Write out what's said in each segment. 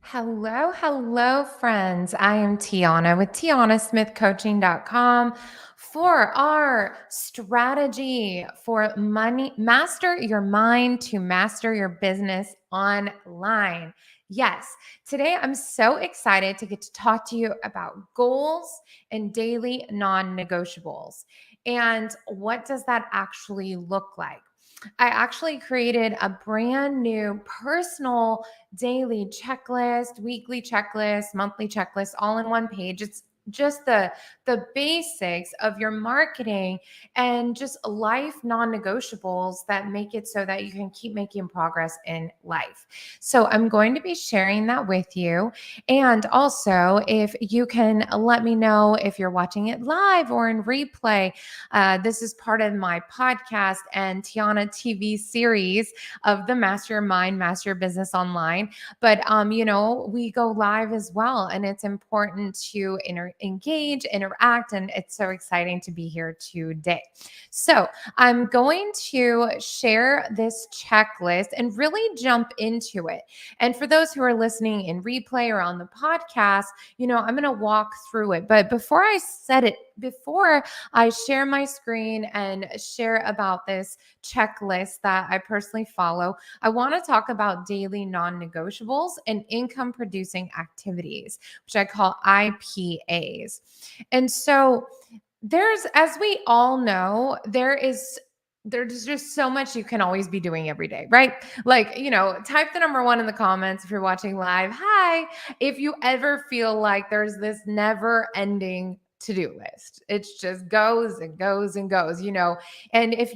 Hello, friends. I am Tiana with TianaSmithCoaching.com for our strategy for money, master your mind to master your business online. Yes, today I'm so excited to get to talk to you about goals and daily non negotiables. And what does that actually look like? I actually created a brand new personal daily checklist, weekly checklist, monthly checklist, all in one page. It's just the basics of your marketing and just life non-negotiables that make it so that you can keep making progress in life. So I'm going to be sharing that with you. And also, if you can let me know if you're watching it live or in replay, this is part of my podcast and Tiana TV series of the Master Your Mind, Master Your Business Online. But we go live as well, and it's important to engage, interact, and it's so exciting to be here today. So I'm going to share this checklist and really jump into it. And for those who are listening in replay or on the podcast, I'm going to walk through it. But before I share my screen and share about this checklist that I personally follow, I want to talk about daily non negotiables and income producing activities, which I call IPAs. And so as we all know, there's just so much you can always be doing every day, right? Like, type the number one in the comments if you're watching live. Hi. If you ever feel like there's this never ending to-do list, it just goes and goes and goes, and if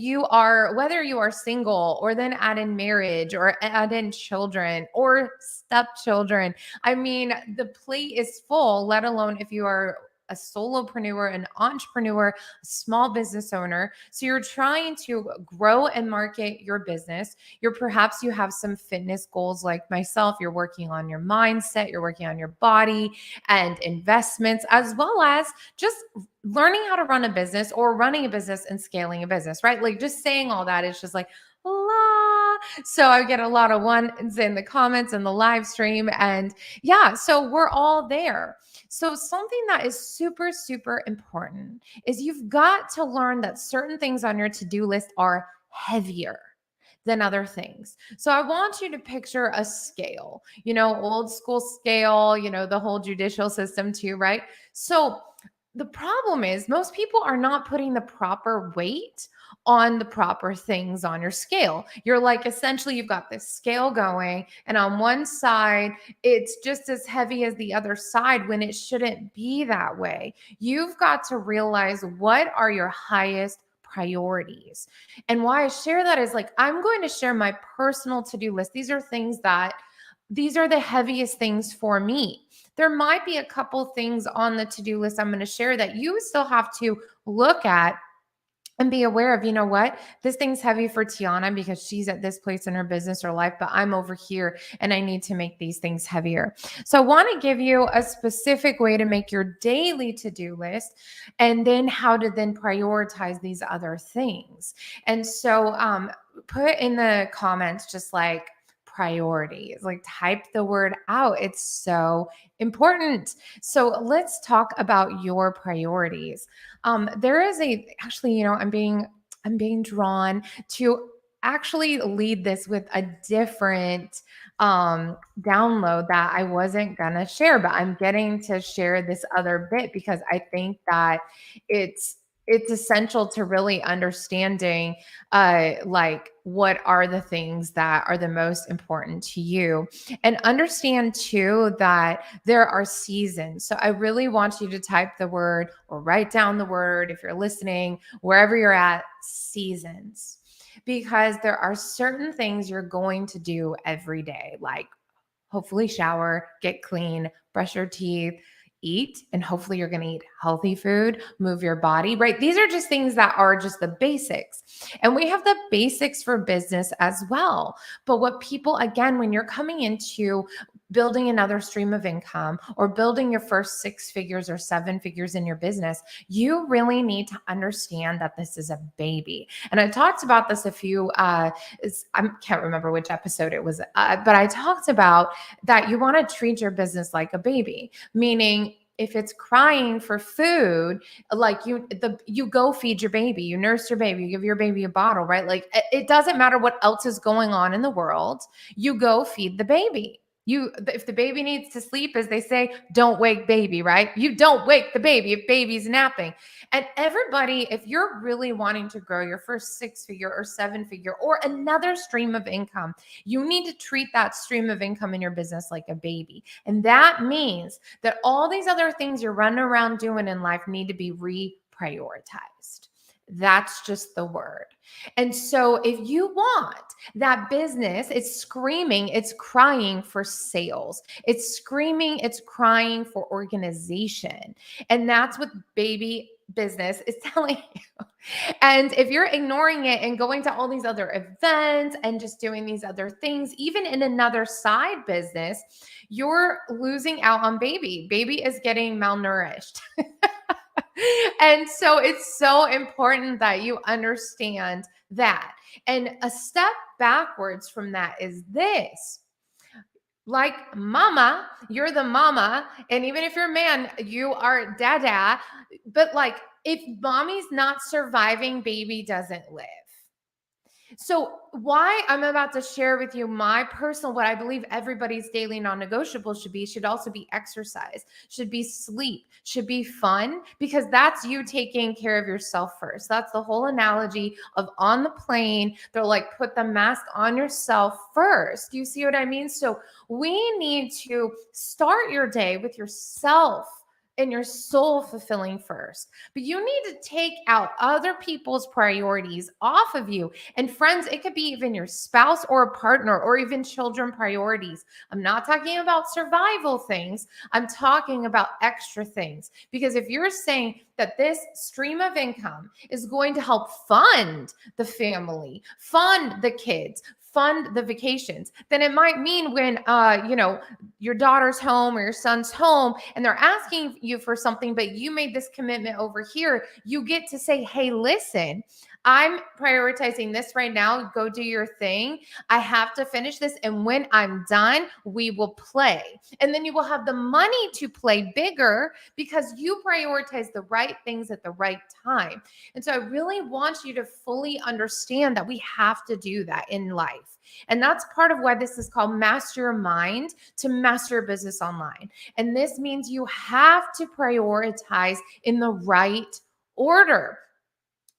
whether you are single or then add in marriage or add in children or stepchildren, I mean, the plate is full, let alone if you are a solopreneur, an entrepreneur, a small business owner. So you're trying to grow and market your business. Perhaps you have some fitness goals like myself. You're working on your mindset, you're working on your body and investments, as well as just learning how to run a business or running a business and scaling a business, right? Like just saying all that is just like, la. So I get a lot of ones in the comments and the live stream. And yeah, so we're all there. So something that is super, super important is you've got to learn that certain things on your to-do list are heavier than other things. So I want you to picture a scale, old school scale, the whole judicial system too, right? So the problem is most people are not putting the proper weight on the proper things on your scale. You're like, essentially, you've got this scale going, and on one side, it's just as heavy as the other side when it shouldn't be that way. You've got to realize what are your highest priorities. And why I share that is like, I'm going to share my personal to-do list. These are the heaviest things for me. There might be a couple things on the to-do list I'm going to share that you still have to look at and be aware of, what? This thing's heavy for Tiana because she's at this place in her business or life, but I'm over here and I need to make these things heavier. So I want to give you a specific way to make your daily to-do list and then how to then prioritize these other things. And so put in the comments just like priorities, like type the word out. It's so important. So let's talk about your priorities. There is actually, I'm being drawn to actually lead this with a different download that I wasn't gonna share, but I'm getting to share this other bit because I think that it's it's essential to really understanding like what are the things that are the most important to you, and understand too that there are seasons. So I really want you to type the word or write down the word, if you're listening, wherever you're at, seasons. Because there are certain things you're going to do every day, like hopefully shower, get clean, brush your teeth, eat, and hopefully you're going to eat healthy food, move your body, right? These are just things that are just the basics. And we have the basics for business as well. But what people, again, when you're coming into building another stream of income or building your first 6 figures or 7 figures in your business, you really need to understand that this is a baby. And I talked about this I can't remember which episode it was, but I talked about that you want to treat your business like a baby, meaning if it's crying for food, like you go feed your baby, you nurse your baby, you give your baby a bottle, right? Like it doesn't matter what else is going on in the world, you go feed the baby. If the baby needs to sleep, as they say, don't wake baby, right? You don't wake the baby if baby's napping. And everybody, if you're really wanting to grow your first 6 figure or 7 figure or another stream of income, you need to treat that stream of income in your business like a baby. And that means that all these other things you're running around doing in life need to be reprioritized. That's just the word. And so if you want that business, it's screaming, it's crying for sales. It's screaming, it's crying for organization. And that's what baby business is telling you. And if you're ignoring it and going to all these other events and just doing these other things, even in another side business, you're losing out on baby. Baby is getting malnourished. And so it's so important that you understand that. And a step backwards from that is this. Like mama, you're the mama. And even if you're a man, you are dada. But like if mommy's not surviving, baby doesn't live. So why I'm about to share with you my personal, what I believe everybody's daily non-negotiable should also be exercise, should be sleep, should be fun, because that's you taking care of yourself first. That's the whole analogy of on the plane. They're like, put the mask on yourself first. Do you see what I mean? So we need to start your day with yourself and your soul fulfilling first. But you need to take out other people's priorities off of you. And friends, it could be even your spouse or a partner or even children priorities. I'm not talking about survival things. I'm talking about extra things. Because if you're saying that this stream of income is going to help fund the family, fund the kids, fund the vacations, then it might mean when your daughter's home or your son's home and they're asking you for something, but you made this commitment over here, you get to say, hey, listen, I'm prioritizing this right now. Go do your thing. I have to finish this. And when I'm done, we will play. And then you will have the money to play bigger because you prioritize the right things at the right time. And so I really want you to fully understand that we have to do that in life. And that's part of why this is called Master Your Mind to Master Your Business Online. And this means you have to prioritize in the right order.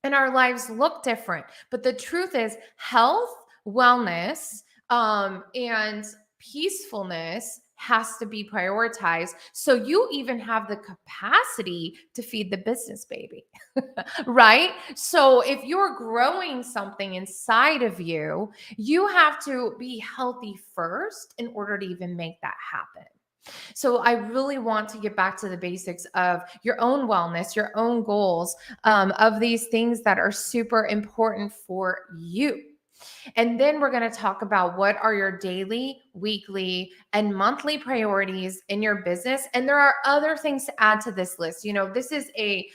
And our lives look different. But the truth is health, wellness, and peacefulness has to be prioritized. So you even have the capacity to feed the business baby, right? So if you're growing something inside of you, you have to be healthy first in order to even make that happen. So I really want to get back to the basics of your own wellness, your own goals, of these things that are super important for you. And then we're going to talk about what are your daily, weekly, and monthly priorities in your business. And there are other things to add to this list. This is a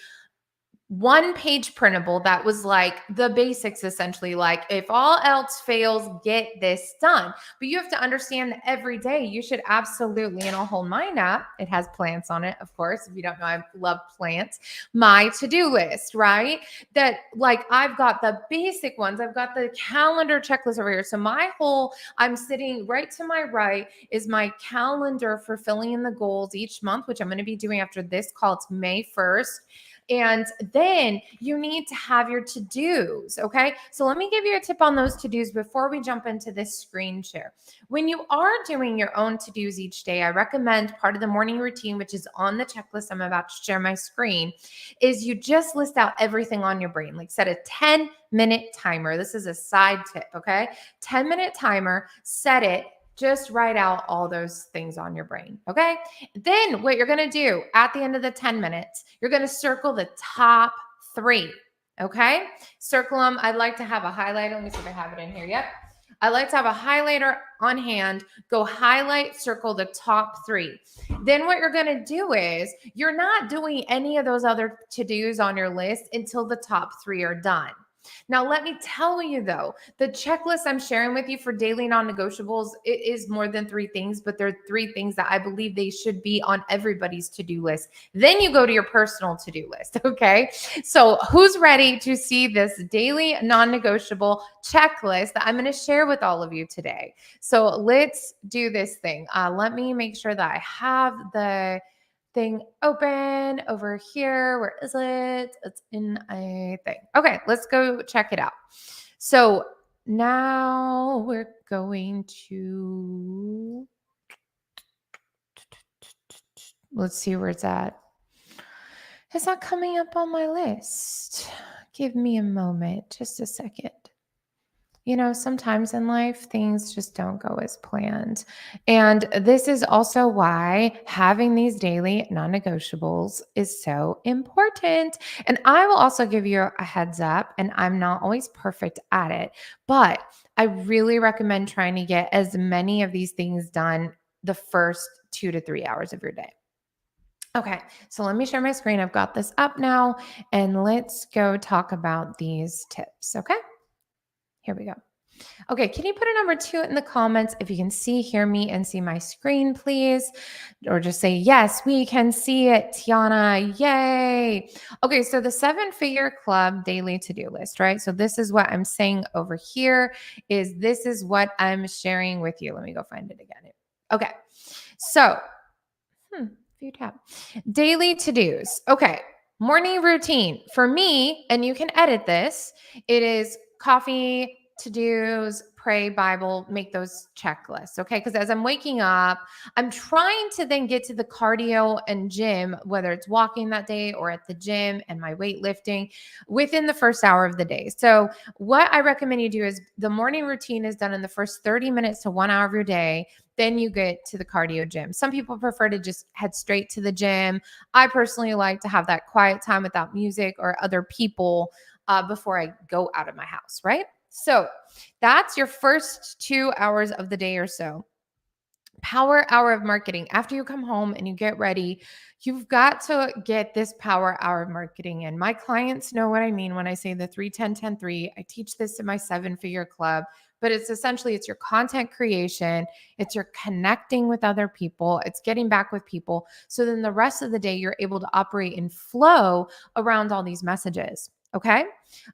one-page printable that was like the basics, essentially, like if all else fails, get this done. But you have to understand that every day you should absolutely, and I'll hold mine up. It has plants on it, of course. If you don't know, I love plants. My to-do list, right? That like I've got the basic ones. I've got the calendar checklist over here. So I'm sitting right to my right is my calendar for filling in the goals each month, which I'm going to be doing after this call. It's May 1st. And then you need to have your to-dos, okay? So let me give you a tip on those to-dos before we jump into this screen share. When you are doing your own to-dos each day, I recommend part of the morning routine, which is on the checklist I'm about to share my screen, is you just list out everything on your brain. Like set a 10-minute timer. This is a side tip, okay? 10-minute timer, set it. Just write out all those things on your brain, okay? Then what you're going to do at the end of the 10 minutes, you're going to circle the top 3, okay? Circle them. I'd like to have a highlighter. Let me see if I have it in here. Yep. I like to have a highlighter on hand, go highlight, circle the top 3. Then what you're going to do is you're not doing any of those other to-dos on your list until the top 3 are done. Now, let me tell you though, the checklist I'm sharing with you for daily non-negotiables, it is more than 3 things, but there are 3 things that I believe they should be on everybody's to-do list. Then you go to your personal to-do list, okay? So who's ready to see this daily non-negotiable checklist that I'm going to share with all of you today? So let's do this thing. Let me make sure that I have the thing open over here. Where is it? It's in a thing. Okay, let's go check it out. So now we're going to, let's see where it's at. It's not coming up on my list. Give me a moment, just a second. You know, sometimes in life, things just don't go as planned. And this is also why having these daily non negotiables is so important. And I will also give you a heads up, and I'm not always perfect at it, but I really recommend trying to get as many of these things done the first 2 to 3 hours of your day. Okay, so let me share my screen. I've got this up now, and let's go talk about these tips. Okay, here we go. Okay, can you put a number 2 in the comments if you can see, hear me, and see my screen, please? Or just say, yes, we can see it, Tiana. Yay. Okay, so the 7-figure club daily to-do list, right? So this is what I'm saying over here is this is what I'm sharing with you. Let me go find it again. Okay, so, few tab. Daily to-dos. Okay, morning routine. For me, and you can edit this, it is coffee, to-dos, pray, Bible, make those checklists. Okay. Because as I'm waking up, I'm trying to then get to the cardio and gym, whether it's walking that day or at the gym and my weightlifting within the first hour of the day. So, what I recommend you do is the morning routine is done in the first 30 minutes to 1 hour of your day. Then you get to the cardio gym. Some people prefer to just head straight to the gym. I personally like to have that quiet time without music or other people before I go out of my house, right? So that's your first 2 hours of the day or so. Power hour of marketing. After you come home and you get ready, you've got to get this power hour of marketing in. My clients know what I mean when I say the 3-10-10-3. I teach this in my 7-figure club, but it's essentially it's your content creation, it's your connecting with other people, it's getting back with people. So then the rest of the day you're able to operate in flow around all these messages. Okay.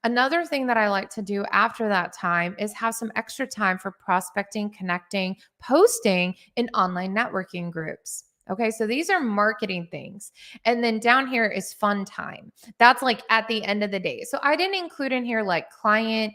Another thing that I like to do after that time is have some extra time for prospecting, connecting, posting in online networking groups. Okay, so these are marketing things. And then down here is fun time. That's like at the end of the day. So I didn't include in here like client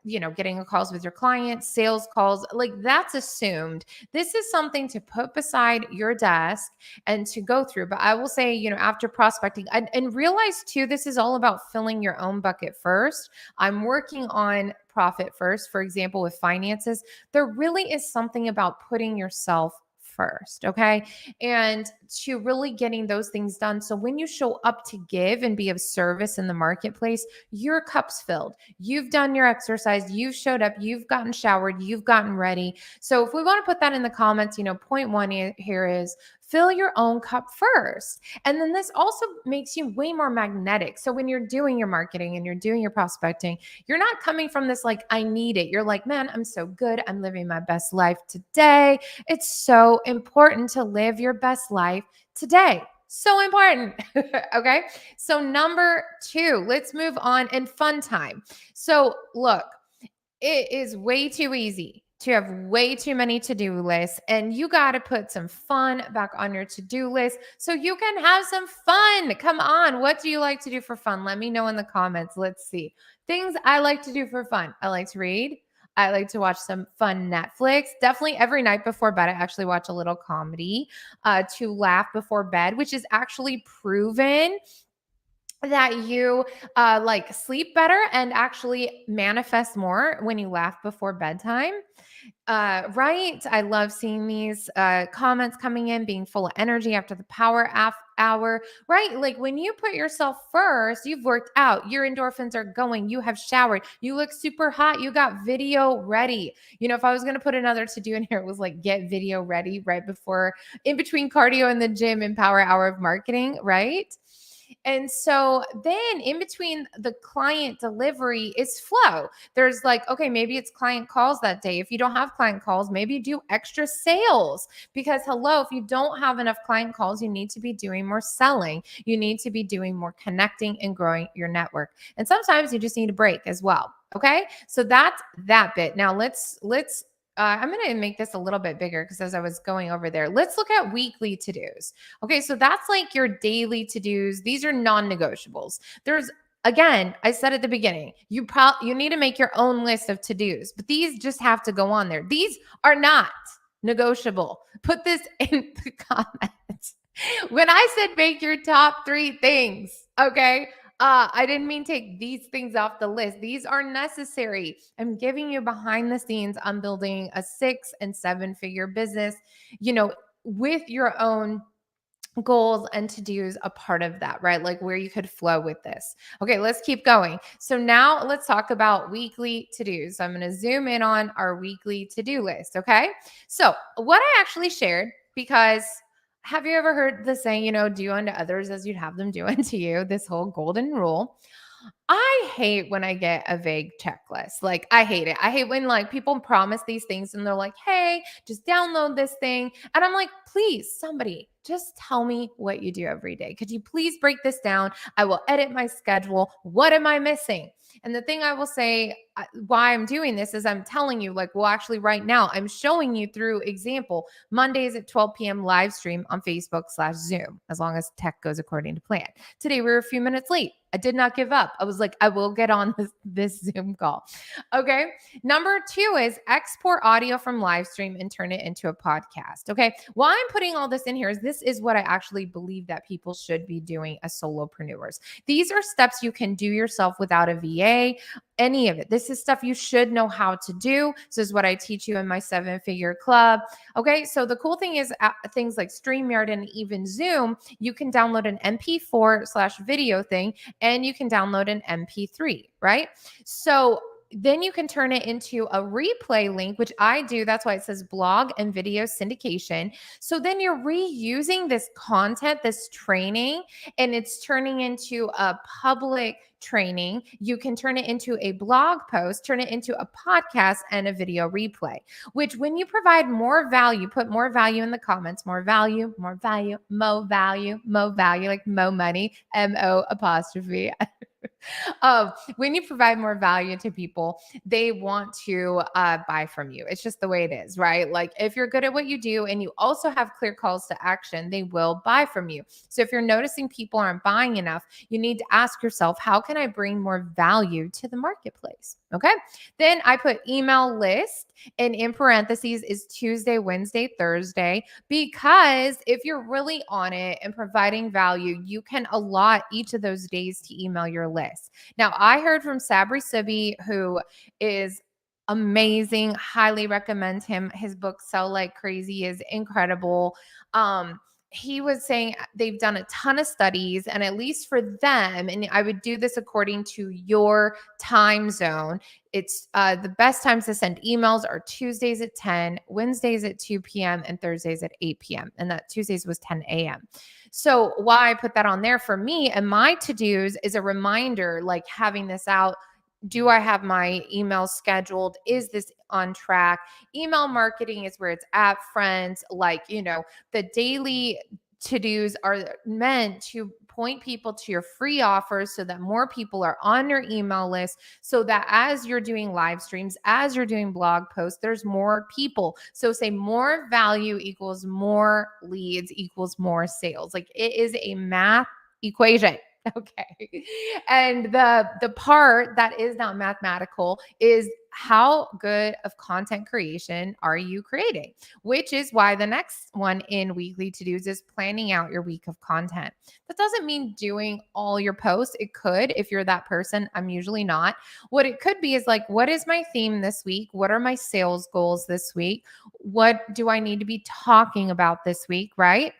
getting calls with your clients, sales calls, like that's assumed. This is something to put beside your desk and to go through. But I will say, after prospecting and realize too, this is all about filling your own bucket first. I'm working on profit first, for example, with finances. There really is something about putting yourself first, okay? And to really getting those things done. So when you show up to give and be of service in the marketplace, your cup's filled. You've done your exercise, you've showed up, you've gotten showered, you've gotten ready. So if we want to put that in the comments, point 1 here is fill your own cup first. And then this also makes you way more magnetic. So when you're doing your marketing and you're doing your prospecting, you're not coming from this like, I need it. You're like, man, I'm so good. I'm living my best life today. It's so important to live your best life today. So important. Okay. So number 2, let's move on and fun time. So look, it is way too easy to have way too many to-do lists, and you got to put some fun back on your to-do list so you can have some fun. Come on. What do you like to do for fun? Let me know in the comments. Let's see. Things I like to do for fun. I like to read. I like to watch some fun Netflix. Definitely every night before bed, I actually watch a little comedy to laugh before bed, which is actually proven that you like sleep better and actually manifest more when you laugh before bedtime. Right. I love seeing these comments coming in, being full of energy after the hour, right? Like when you put yourself first, you've worked out, your endorphins are going, you have showered, you look super hot, you got video ready. You know, if I was going to put another to do in here, it was like get video ready right before, in between cardio and the gym and power hour of marketing, right? And so then in between the client delivery is flow. There's like, okay, maybe it's client calls that day. If you don't have client calls, maybe do extra sales because hello, if you don't have enough client calls, you need to be doing more selling. You need to be doing more connecting and growing your network. And sometimes you just need a break as well. Okay. So that's that bit. Now let's I'm going to make this a little bit bigger because as I was going over there, let's look at weekly to-dos. Okay, so that's like your daily to-dos. These are non-negotiables. There's again, I said at the beginning, you need to make your own list of to-dos, but these just have to go on there. These are not negotiable. Put this in the comments. When I said make your top 3 things, okay? I didn't mean take these things off the list. These are necessary. I'm giving you behind the scenes on building a 6 and 7 figure business, you know, with your own goals and to do's a part of that, right? Like where you could flow with this. Okay, let's keep going. So now let's talk about weekly to do's. So I'm going to zoom in on our weekly to do list. Okay. So what I actually shared, because have you ever heard the saying, you know, do unto others as you'd have them do unto you? This whole golden rule. I hate when I get a vague checklist. Like, I hate it. I hate when like people promise these things and they're like, hey, just download this thing. And I'm like, please, somebody just tell me what you do every day. Could you please break this down? I will edit my schedule. What am I missing? And the thing I will say why I'm doing this is I'm telling you, like, well, actually, right now, I'm showing you through example Mondays at 12 p.m. live stream on Facebook/Zoom, as long as tech goes according to plan. Today, we were a few minutes late. I did not give up. I was like, I will get on this Zoom call. Okay. Number 2 is export audio from live stream and turn it into a podcast. Okay. Why I'm putting all this in here is this is what I actually believe that people should be doing as solopreneurs. These are steps you can do yourself without a VA, any of it. This is stuff you should know how to do. This is what I teach you in my 7-figure club. Okay. So the cool thing is things like StreamYard and even Zoom, you can download an MP4/video thing and you can download an MP3, right? So then you can turn it into a replay link, which I do. That's why it says blog and video syndication. So then you're reusing this content, this training, and it's turning into a public training. You can turn it into a blog post, turn it into a podcast and a video replay, which when you provide more value, put more value in the comments, more value, more value, mo value, like mo money, MO apostrophe. When you provide more value to people, they want to buy from you. It's just the way it is, right? Like if you're good at what you do and you also have clear calls to action, they will buy from you. So if you're noticing people aren't buying enough, you need to ask yourself, how can I bring more value to the marketplace? Okay. Then I put email list, and in parentheses is Tuesday, Wednesday, Thursday, because if you're really on it and providing value, you can allot each of those days to email your list. Now, I heard from Sabri Subi, who is amazing, highly recommend him. His book Sell Like Crazy is incredible. He was saying they've done a ton of studies, and at least for them, and I would do this according to your time zone, it's the best times to send emails are Tuesdays at 10, Wednesdays at 2 p.m., and Thursdays at 8 p.m. And that Tuesdays was 10 a.m. So why I put that on there for me and my to-dos is a reminder, like having this out. Do I have my email scheduled? Is this on track? Email marketing is where it's at, friends. Like, you know, the daily to-dos are meant to point people to your free offers so that more people are on your email list, so that as you're doing live streams, as you're doing blog posts, there's more people. So say more value equals more leads equals more sales. Like it is a math equation. Okay. And the part that is not mathematical is how good of content creation are you creating? Which is why the next one in weekly to-dos is planning out your week of content. That doesn't mean doing all your posts. It could if you're that person. I'm usually not. What it could be is like, what is my theme this week? What are my sales goals this week? What do I need to be talking about this week, right?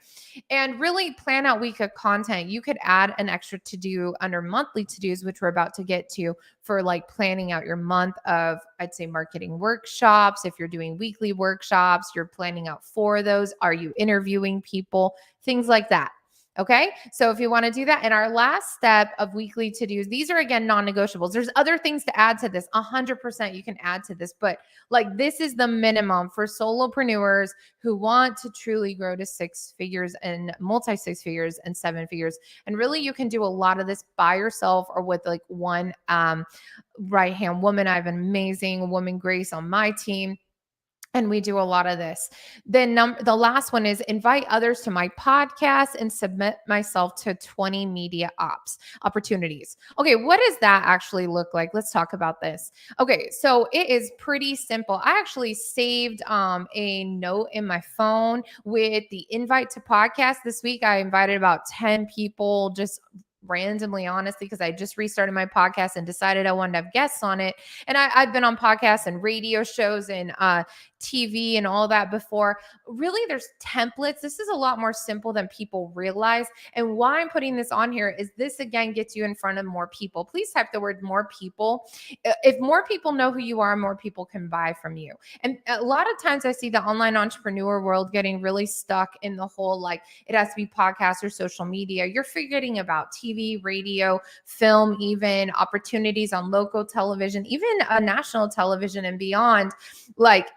And really plan out week of content. You could add an extra to do under monthly to dos, which we're about to get to, for like planning out your month of, I'd say, marketing workshops. If you're doing weekly workshops, you're planning out for those. Are you interviewing people? Things like that. Okay. So if you want to do that, and our last step of weekly to dos, these are again non negotiables. There's other things to add to this. 100% you can add to this, but like this is the minimum for solopreneurs who want to truly grow to six figures and multi six figures and seven figures. And really, you can do a lot of this by yourself or with like one right hand woman. I have an amazing woman, Grace, on my team. And we do a lot of this. Then the last one is invite others to my podcast and submit myself to 20 media ops opportunities. Okay, what does that actually look like? Let's talk about this. Okay, so it is pretty simple. I actually saved a note in my phone with the invite to podcast. This week, I invited about 10 people, just randomly, honestly, because I just restarted my podcast and decided I wanted to have guests on it. And I've been on podcasts and radio shows and TV and all that before. Really, there's templates. This is a lot more simple than people realize. And why I'm putting this on here is this, again, gets you in front of more people. Please type the word more people. If more people know who you are, more people can buy from you. And a lot of times I see the online entrepreneur world getting really stuck in the whole, like, it has to be podcasts or social media. You're forgetting about TV, radio, film, even opportunities on local television, even national television and beyond. Like,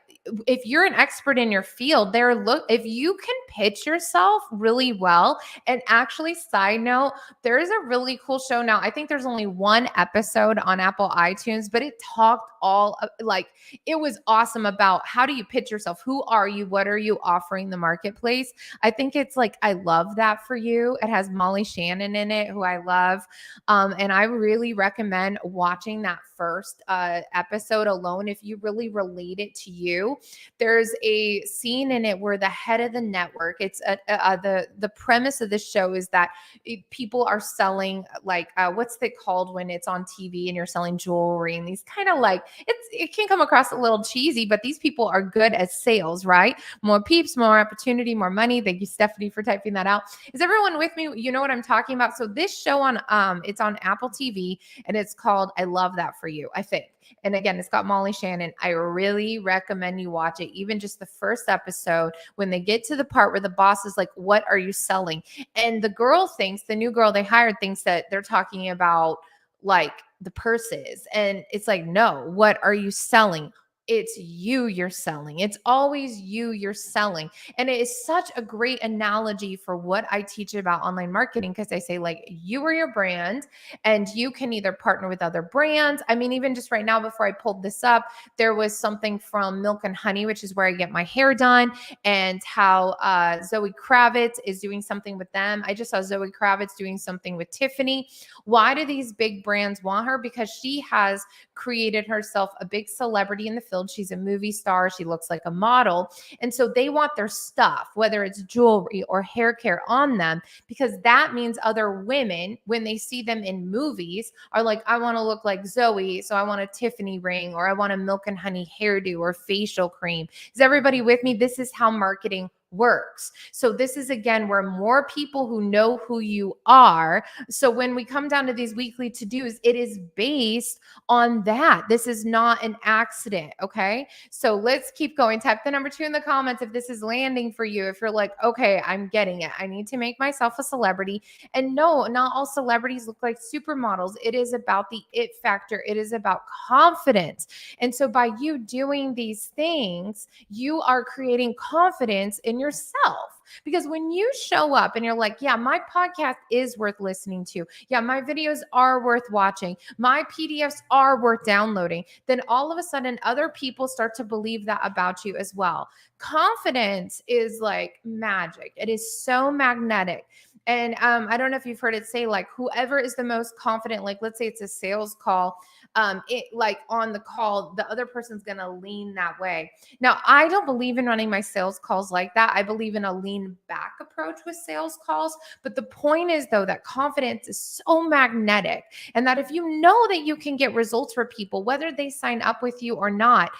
if you're an expert in your field, if you can pitch yourself really well. And actually, side note, there is a really cool show now. I think there's only one episode on Apple iTunes, but it talked it was awesome about how do you pitch yourself? Who are you? What are you offering the marketplace? I think it's like, I love that for you. It has Molly Shannon in it, who I love. And I really recommend watching that first episode alone if you really relate it to you. There's a scene in it where the head of the network, it's the premise of the show is that people are selling what's it called when it's on TV and you're selling jewelry and these kind of like, it can come across a little cheesy, but these people are good at sales, right? More peeps, more opportunity, more money. Thank you, Stephanie, for typing that out. Is everyone with me? You know what I'm talking about? So this show it's on Apple TV and it's called I Love That For You, I think. And again, it's got Molly Shannon. I really recommend you watch it. Even just the first episode, when they get to the part where the boss is like, what are you selling? And the new girl they hired thinks that they're talking about like the purses. And it's like, no, what are you selling? It's you're selling. It's always you're selling. And it is such a great analogy for what I teach about online marketing, because I say, like, you are your brand and you can either partner with other brands. I mean, even just right now, before I pulled this up, there was something from Milk and Honey, which is where I get my hair done, and how Zoe Kravitz is doing something with them. I just saw Zoe Kravitz doing something with Tiffany. Why do these big brands want her? Because she has created herself a big celebrity in the field. She's a movie star. She looks like a model. And so they want their stuff, whether it's jewelry or hair care, on them, because that means other women, when they see them in movies, are like, I want to look like Zoe. So I want a Tiffany ring, or I want a Milk and Honey hairdo or facial cream. Is everybody with me? This is how marketing works. So this is, again, where more people who know who you are. So when we come down to these weekly to-dos, it is based on that. This is not an accident. Okay. So let's keep going. Type the number 2 in the comments if this is landing for you. If you're like, okay, I'm getting it. I need to make myself a celebrity. And no, not all celebrities look like supermodels. It is about the it factor. It is about confidence. And so by you doing these things, you are creating confidence in yourself. Because when you show up and you're like, yeah, my podcast is worth listening to. Yeah, my videos are worth watching. My PDFs are worth downloading. Then all of a sudden, other people start to believe that about you as well. Confidence is like magic. It is so magnetic. And I don't know if you've heard it say, like, whoever is the most confident, like, let's say it's a sales call. it like on the call, the other person's going to lean that way. Now, I don't believe in running my sales calls like that. I believe in a lean back approach with sales calls. But the point is, though, that confidence is so magnetic, and that if you know that you can get results for people, whether they sign up with you or not,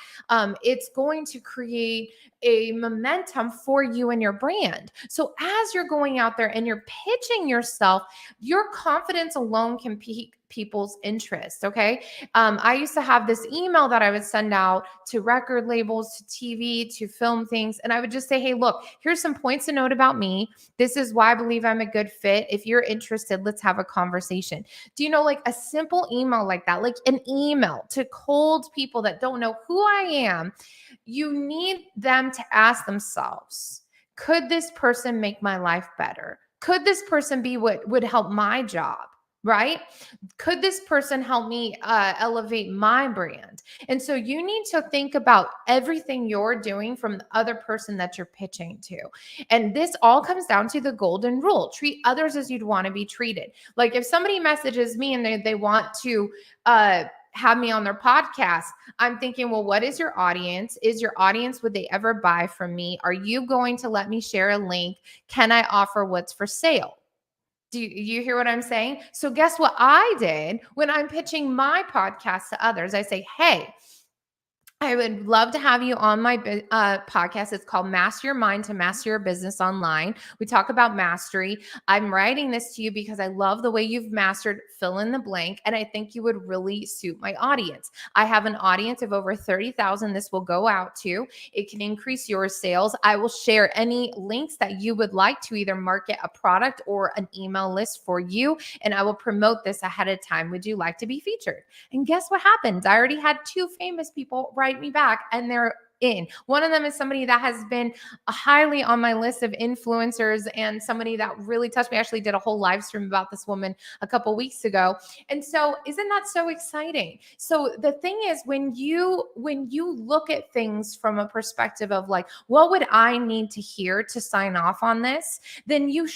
it's going to create a momentum for you and your brand. So as you're going out there and you're pitching yourself, your confidence alone can pique people's interest. Okay. I used to have this email that I would send out to record labels, to TV, to film things. And I would just say, hey, look, here's some points to note about me. This is why I believe I'm a good fit. If you're interested, let's have a conversation. Do you know, like a simple email like that, like an email to cold people that don't know who I am, you need them to ask themselves, could this person make my life better? Could this person be what would help my job? Right? Could this person help me elevate my brand? And so you need to think about everything you're doing from the other person that you're pitching to. And this all comes down to the golden rule: treat others as you'd want to be treated. Like if somebody messages me and they want to have me on their podcast, I'm thinking, well, what is your audience? Is your audience, would they ever buy from me? Are you going to let me share a link? Can I offer what's for sale? Do you hear what I'm saying? So guess what I did when I'm pitching my podcast to others? I say, hey, I would love to have you on my podcast. It's called Master Your Mind to Master Your Business Online. We talk about mastery. I'm writing this to you because I love the way you've mastered fill in the blank, and I think you would really suit my audience. I have an audience of over 30,000 this will go out to. It can increase your sales. I will share any links that you would like to either market a product or an email list for you, and I will promote this ahead of time. Would you like to be featured? And guess what happened? I already had 2 famous people write me back, and they're in. One of them is somebody that has been highly on my list of influencers, and somebody that really touched me. I actually did a whole live stream about this woman a couple weeks ago. And so isn't that so exciting? So the thing is, when you look at things from a perspective of like, what would I need to hear to sign off on this? Then you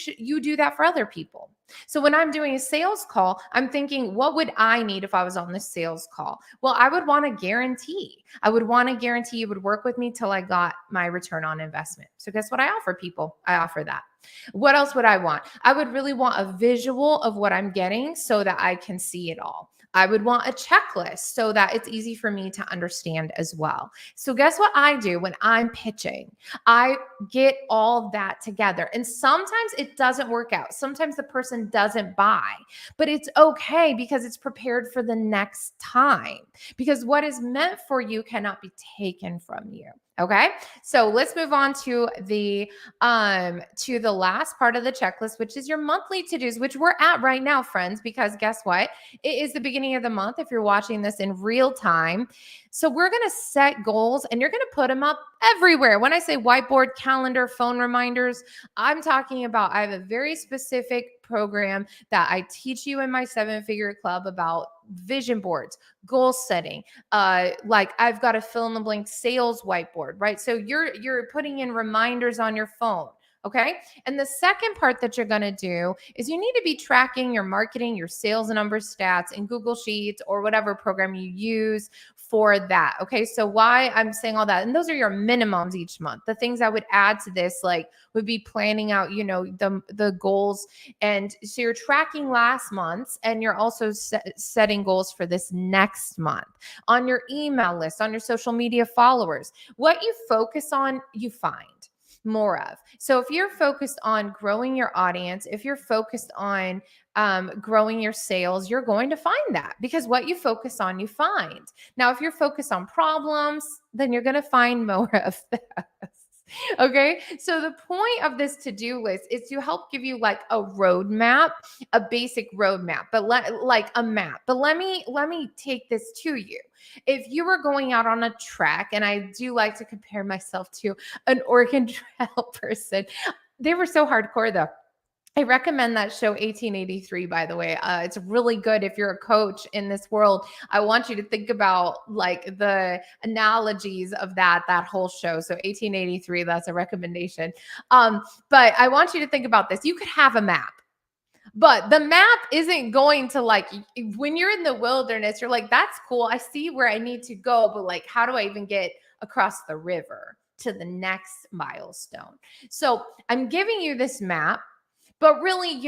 do that for other people. So when I'm doing a sales call, I'm thinking, what would I need if I was on this sales call? Well, I would want to guarantee. I would want to guarantee you would work with me till I got my return on investment. So guess what I offer people? I offer that. What else would I want? I would really want a visual of what I'm getting so that I can see it all. I would want a checklist so that it's easy for me to understand as well. So guess what I do when I'm pitching? I get all that together. And sometimes it doesn't work out. Sometimes the person doesn't buy, but it's okay because it's prepared for the next time. Because what is meant for you cannot be taken from you. Okay. So let's move on to the last part of the checklist, which is your monthly to-dos, which we're at right now, friends, because guess what? It is the beginning of the month if you're watching this in real time. So we're going to set goals and you're going to put them up everywhere. When I say whiteboard, calendar, phone reminders, I'm talking about, I have a very specific program that I teach you in my 7-figure club about vision boards, goal setting. Like I've got a fill in the blank sales whiteboard, right? So you're putting in reminders on your phone. Okay. And the second part that you're going to do is you need to be tracking your marketing, your sales numbers, stats in Google Sheets or whatever program you use for that. Okay. So why I'm saying all that, and those are your minimums each month. The things I would add to this, like would be planning out, the goals. And so you're tracking last month's and you're also setting goals for this next month on your email list, on your social media followers. What you focus on, you find more of. So if you're focused on growing your audience, if you're focused on growing your sales, you're going to find that because what you focus on, you find. Now, if you're focused on problems, then you're going to find more of that. Okay. So the point of this to-do list is to help give you like a roadmap, a basic roadmap, but like a map. But let me take this to you. If you were going out on a trek, and I do like to compare myself to an Oregon Trail person, they were so hardcore though. I recommend that show 1883, by the way. It's really good if you're a coach in this world. I want you to think about like the analogies of that whole show. So 1883, that's a recommendation. But I want you to think about this. You could have a map. But the map isn't going to when you're in the wilderness, you're like, that's cool. I see where I need to go, but like, how do I even get across the river to the next milestone? So I'm giving you this map, but really,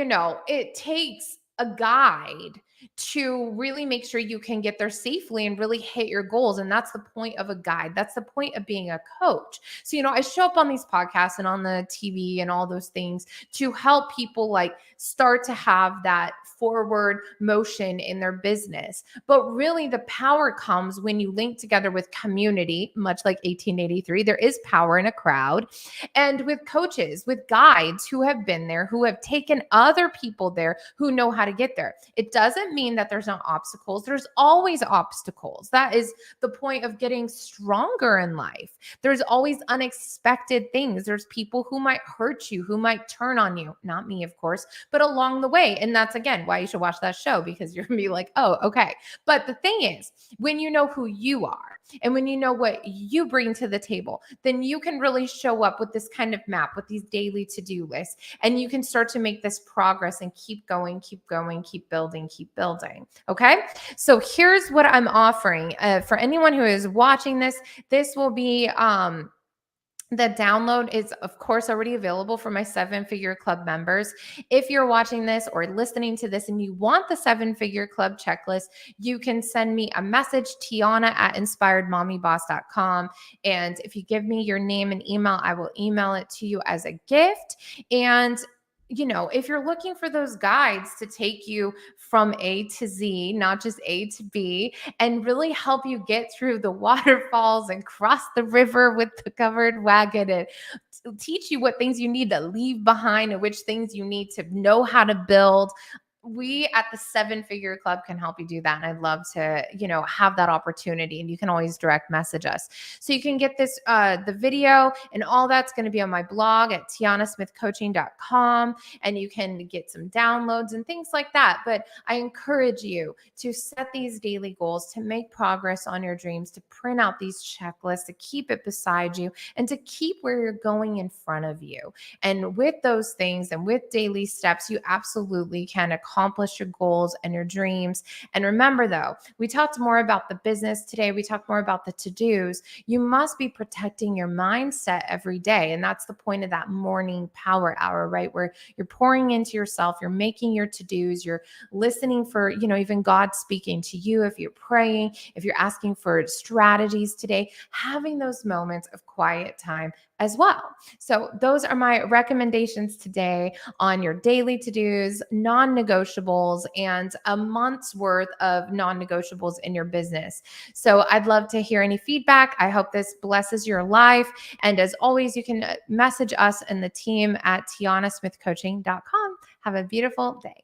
it takes a guide to really make sure you can get there safely and really hit your goals. And that's the point of a guide. That's the point of being a coach. So, I show up on these podcasts and on the TV and all those things to help people like start to have that forward motion in their business. But really, the power comes when you link together with community, much like 1883. There is power in a crowd, and with coaches, with guides who have been there, who have taken other people there who know how to get there. It doesn't mean that there's no obstacles. There's always obstacles. That is the point of getting stronger in life. There's always unexpected things. There's people who might hurt you, who might turn on you. Not me, of course, but along the way. And that's, again, why you should watch that show, because you're going to be like, oh, okay. But the thing is, when you know who you are and when you know what you bring to the table, then you can really show up with this kind of map, with these daily to-do lists, and you can start to make this progress and keep going, keep going, keep building, keep building. Okay. So here's what I'm offering for anyone who is watching this. This will be, the download is, of course, already available for my 7-Figure Club members. If you're watching this or listening to this and you want the 7-Figure Club checklist, you can send me a message, Tiana@inspiredmommyboss.com. And if you give me your name and email, I will email it to you as a gift. And if you're looking for those guides to take you from A to Z, not just A to B, and really help you get through the waterfalls and cross the river with the covered wagon, and teach you what things you need to leave behind and which things you need to know how to build, we at the 7-Figure Club can help you do that. And I'd love to, have that opportunity. And you can always direct message us. So you can get this, the video and all that's going to be on my blog at tianasmithcoaching.com. And you can get some downloads and things like that. But I encourage you to set these daily goals, to make progress on your dreams, to print out these checklists, to keep it beside you, and to keep where you're going in front of you. And with those things and with daily steps, you absolutely can accomplish your goals and your dreams. And remember, though, we talked more about the business today. We talked more about the to-dos. You must be protecting your mindset every day. And that's the point of that morning power hour, right? Where you're pouring into yourself, you're making your to-dos, you're listening for, even God speaking to you. If you're praying, if you're asking for strategies today, having those moments of quiet time as well. So those are my recommendations today on your daily to-dos, non-negotiables, and a month's worth of non-negotiables in your business. So I'd love to hear any feedback. I hope this blesses your life. And as always, you can message us and the team at tianasmithcoaching.com. Have a beautiful day.